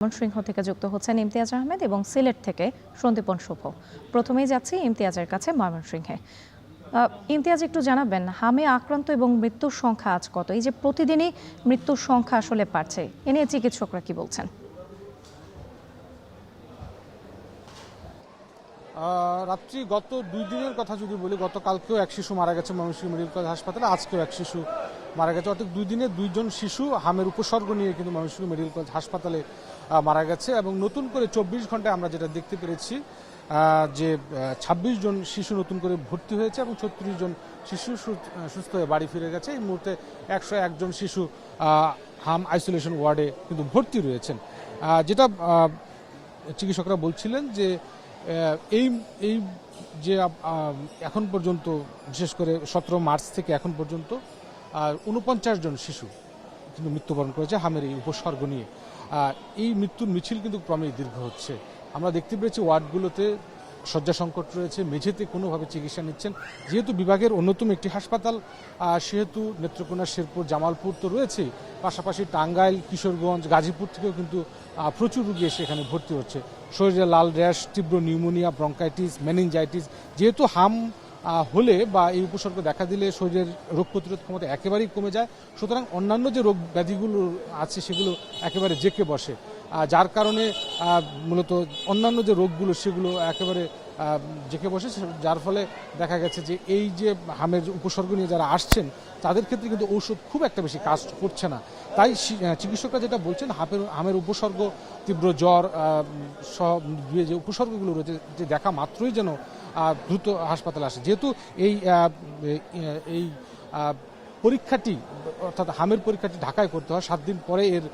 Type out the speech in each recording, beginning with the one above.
ময়মনসিংহ থেকে যুক্ত হচ্ছেন ইমতিয়াজ আহমেদ এবং সিলেট থেকে সন্দীপন শুভ। প্রথমেই যাচ্ছি ইমতিয়াজের কাছে ময়মনসিংহে। ইমতিয়াজ, একটু জানাবেন হামে আক্রান্ত এবং মৃত্যুর সংখ্যা আজ কত? এই যে প্রতিদিনই মৃত্যুর সংখ্যা আসলে বাড়ছে, এ নিয়ে চিকিৎসকরা কি বলছেন? রাত্রি গত 2 দিনের কথা যদি বলি, গতকালকেও এক শিশু মারা গেছে ময়মনসিংহ মেডিকেল কলেজ হাসপাতালে, আজকেও এক শিশু মারা গেছে। অর্থাৎ 2 দিনে 2জন শিশু হামের উপসর্গ নিয়ে কিন্তু ময়মনসিংহ মেডিকেল কলেজ হাসপাতালে মারা গেছে। এবং নতুন করে 24 ঘন্টায় আমরা যেটা দেখতে পেরেছি যে 26 জন শিশু নতুন করে ভর্তি হয়েছে এবং 36 জন শিশু সুস্থ হয়ে বাড়ি ফিরে গেছে। এই মুহূর্তে 101 জন শিশু হাম আইসোলেশন ওয়ার্ডে কিন্তু ভর্তি রয়েছেন। যেটা চিকিৎসকরা বলছিলেন যে এই এই যে এখন পর্যন্ত, বিশেষ করে 17 মার্চ থেকে এখন পর্যন্ত 49 জন শিশু কিন্তু মৃত্যুবরণ করেছে হামের এই উপসর্গ নিয়ে। এই মৃত্যুর মিছিল কিন্তু ক্রমেই দীর্ঘ হচ্ছে। আমরা দেখতে পেরেছি ওয়ার্ডগুলোতে শয্যা সংকট রয়েছে, মেঝেতে কোনোভাবে চিকিৎসা নিচ্ছেন। যেহেতু বিভাগের অন্যতম একটি হাসপাতাল, সেহেতু নেত্রকোনা, শেরপুর, জামালপুর তো রয়েছে, পাশাপাশি টাঙ্গাইল, কিশোরগঞ্জ, গাজীপুর থেকেও কিন্তু প্রচুর রোগী এসে এখানে ভর্তি হচ্ছে। শরীরে লাল র্যাশ, তীব্র নিউমোনিয়া, ব্রঙ্কাইটিস, মেনিনজাইটিস। যেহেতু হাম হলে বা এই উপসর্গ দেখা দিলে শরীরের রোগ প্রতিরোধ ক্ষমতা একেবারেই কমে যায়, সুতরাং অন্যান্য যে রোগ ব্যাধিগুলো আছে সেগুলো একেবারে জেঁকে বসে, যার কারণে মূলত অন্যান্য যে রোগগুলো সেগুলো একেবারে জেঁকে বসে, যার ফলে দেখা গেছে যে এই যে হামের উপসর্গ নিয়ে যারা আসছেন তাদের ক্ষেত্রে কিন্তু ঔষধ খুব একটা বেশি কাজ করছে না। তাই চিকিৎসকরা যেটা বলছেন, হামের উপসর্গ, তীব্র জ্বর সহ যে উপসর্গগুলো রয়েছে, যে দেখা মাত্রই যেন দ্রুত হাসপাতালে আসে। যেহেতু এই পরীক্ষাটি, অর্থাৎ হামের পরীক্ষাটি ঢাকায় করতে হয়, 7 দিন পরে এর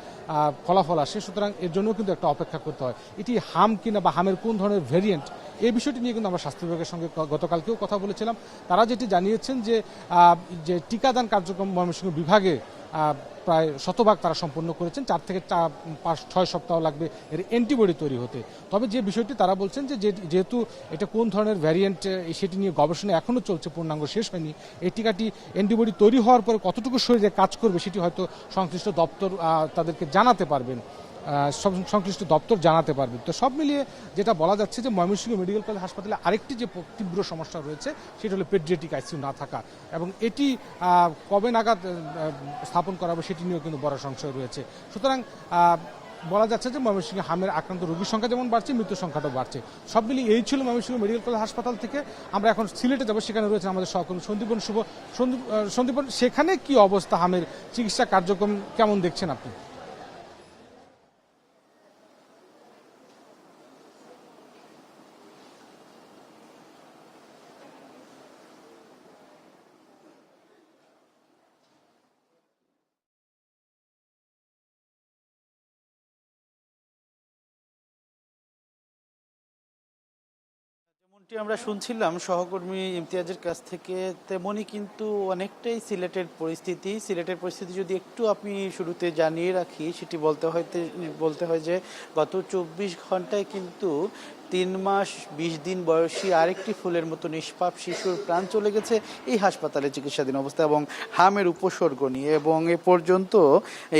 ফলাফল আসে, সুতরাং এর জন্য কিন্তু একটা অপেক্ষা করতে হয়। এটি হাম কিনা বা হামের কোন ধরনের ভ্যারিয়েন্ট, এই বিষয়টি নিয়ে কিন্তু আমরা স্বাস্থ্য বিভাগের সঙ্গে গতকালকেও কথা বলেছিলাম। তারা যেটি জানিয়েছেন যে টিকাদান কার্যক্রম ময়মনসিংহ বিভাগে প্রায় শতভাগ তারা সম্পন্ন করেছেন। 4 থেকে 5-6 সপ্তাহ লাগবে এর অ্যান্টিবডি তৈরি হতে। তবে যে বিষয়টি তারা বলছেন যে যেহেতু এটা কোন ধরনের ভ্যারিয়েন্ট সেটি নিয়ে গবেষণা এখনও চলছে, পূর্ণাঙ্গ শেষ হয়নি। এই টিকাটি অ্যান্টিবডি তৈরি হওয়ার পরে কতটুকু শরীরে কাজ করবে সেটি হয়তো সংশ্লিষ্ট দপ্তর তাদেরকে জানাতে পারবেন, সংশ্লিষ্ট দপ্তর জানাতে পারবে। তো সব মিলিয়ে যেটা বলা যাচ্ছে যে ময়মনসিংহ মেডিকেল কলেজ হাসপাতালে আরেকটি যে তীব্র সমস্যা রয়েছে সেটা হলো পেডিয়াট্রিক আইসিইউ না থাকা, এবং এটি কবে নাগাদ স্থাপন করা হবে সেটি নিয়েও কিন্তু বড় সংশয় রয়েছে। সুতরাং বলা যাচ্ছে যে ময়মনসিংহে হামের আক্রান্ত রোগীর সংখ্যা যেমন বাড়ছে, মৃত্যুর সংখ্যাটাও বাড়ছে। সব মিলিয়ে এই ছিল ময়মনসিংহ মেডিকেল কলেজ হাসপাতাল থেকে। আমরা এখন সিলেটে যাব, সেখানে রয়েছে আমাদের সহকর্মী সন্দীপন শুভ। সন্দীপন, সেখানে কি অবস্থা, হামের চিকিৎসা কার্যক্রম কেমন দেখছেন আপনি? যেমনটি আমরা শুনছিলাম সহকর্মী ইমতিয়াজের কাছ থেকে, তেমনই কিন্তু অনেকটাই সিলেটের পরিস্থিতি যদি একটু আপনি শুরুতে জানিয়ে রাখি, সেটি বলতে হয় যে গত 24 ঘন্টায় কিন্তু 3 মাস 20 দিন বয়সী আরেকটি ফুলের মতো নিষ্পাপ শিশুর প্রাণ চলে গেছে এই হাসপাতালে চিকিৎসাধীন অবস্থা এবং হামের উপসর্গ নিয়ে। এবং এ পর্যন্ত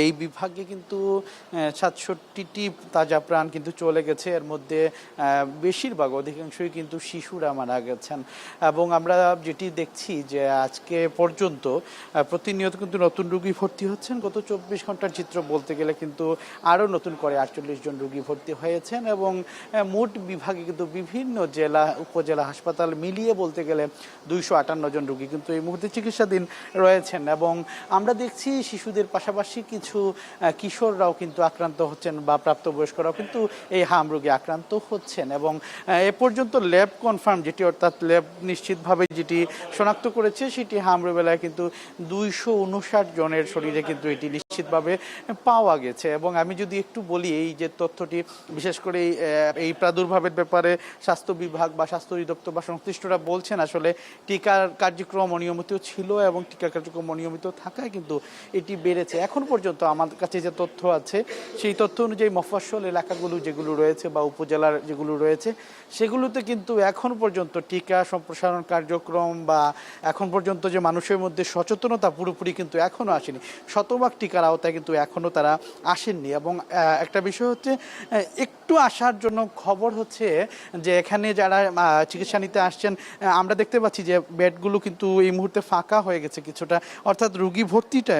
এই বিভাগে কিন্তু 67টি তাজা প্রাণ কিন্তু চলে গেছে। এর মধ্যে বেশিরভাগ, অধিকাংশই কিন্তু শিশুরা মারা গেছেন। এবং আমরা যেটি দেখছি যে আজকে পর্যন্ত প্রতিনিয়ত কিন্তু নতুন রোগী ভর্তি হচ্ছেন। গত 24 ঘন্টার চিত্র বলতে গেলে কিন্তু আরও নতুন করে 48 জন রোগী ভর্তি হয়েছেন এবং মোট বিভাগে কিন্তু বিভিন্ন জেলা, উপজেলা হাসপাতাল মিলিয়ে বলতে গেলে 258 জন রোগী কিন্তু এই মুহূর্তে চিকিৎসাধীন রয়েছেন। এবং আমরা দেখছি শিশুদের পাশাপাশি কিছু কিশোররাও কিন্তু আক্রান্ত হচ্ছেন বা প্রাপ্তবয়স্করাও কিন্তু এই হাম রোগে আক্রান্ত হচ্ছেন। এবং এ পর্যন্ত ল্যাব কনফার্ম, যেটি অর্থাৎ ল্যাব নিশ্চিতভাবে যেটি শনাক্ত করেছে, সেটি হাম রোগেলায় কিন্তু 259 জনের শরীরে কিন্তু এটি নিশ্চিতভাবে পাওয়া গেছে। এবং আমি যদি একটু বলি, এই যে তথ্যটি বিশেষ করে এই প্রাদুর্ভাবের ব্যাপারে স্বাস্থ্য বিভাগ বা স্বাস্থ্য অধিদপ্তর বা সংশ্লিষ্টরা বলছেন আসলে টিকার কার্যক্রম অনিয়মিত ছিল এবং টিকার কার্যক্রম অনিয়মিত থাকায় কিন্তু এটি বেড়েছে। এখন পর্যন্ত আমার কাছে যে তথ্য আছে সেই তথ্য অনুযায়ী মফস্বল এলাকাগুলো যেগুলো রয়েছে বা উপজেলার যেগুলো রয়েছে সেগুলোতে কিন্তু এখন পর্যন্ত টিকা সম্প্রসারণ কার্যক্রম বা এখন পর্যন্ত যে মানুষের মধ্যে সচেতনতা পুরোপুরি কিন্তু এখনও আসেনি। শতভাগ টিকার আওতায় কিন্তু এখনও তারা আসেননি। এবং একটা বিষয় হচ্ছে একটু আসার জন্য খবর হচ্ছে যে এখানে যারা চিকিৎসা নিতে আসছেন, আমরা দেখতে পাচ্ছি যে বেডগুলো কিন্তু এই মুহূর্তে ফাঁকা হয়ে গেছে কিছুটা, অর্থাৎ রুগী ভর্তিটা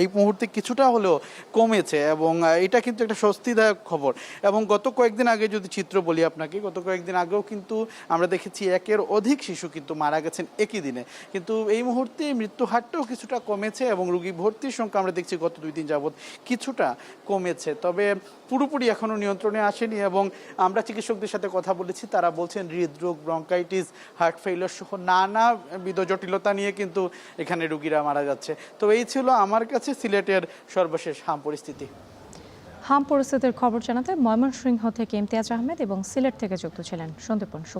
এই মুহূর্তে কিছুটা হলেও কমেছে এবং এটা কিন্তু একটা স্বস্তিদায়ক খবর। এবং গত কয়েকদিন আগে যদি চিত্র বলি আপনাকে, গত কয়েকদিন আগেও কিন্তু আমরা দেখেছি একের অধিক শিশু কিন্তু মারা গেছেন একই দিনে, কিন্তু এই মুহূর্তে মৃত্যু হারটাও কিছুটা কমেছে এবং রুগী ভর্তির সংখ্যা আমরা দেখছি গত 2 দিন যাবৎ কিছুটা কমেছে, তবে পুরোপুরি এখনও নিয়ন্ত্রণে আসেনি। এবং আমরা চিকিৎসকদের সাথে কথা বলেছি, তারা বলছেন হৃদরোগ, ব্রঙ্কাইটিস, হার্ট ফেইলিওর সহ নানাবিধ জটিলতা নিয়ে কিন্তু এখানে রুগীরা মারা যাচ্ছে। তো এই ছিল আমার কাছে সিলেটের সর্বশেষ হাম পরিস্থিতি। হাম পরিস্থিতির খবর জানাতে ময়মনসিংহ থেকে ইমতিয়াজ আহমেদ এবং সিলেট থেকে যুক্ত ছিলেন সন্দীপন।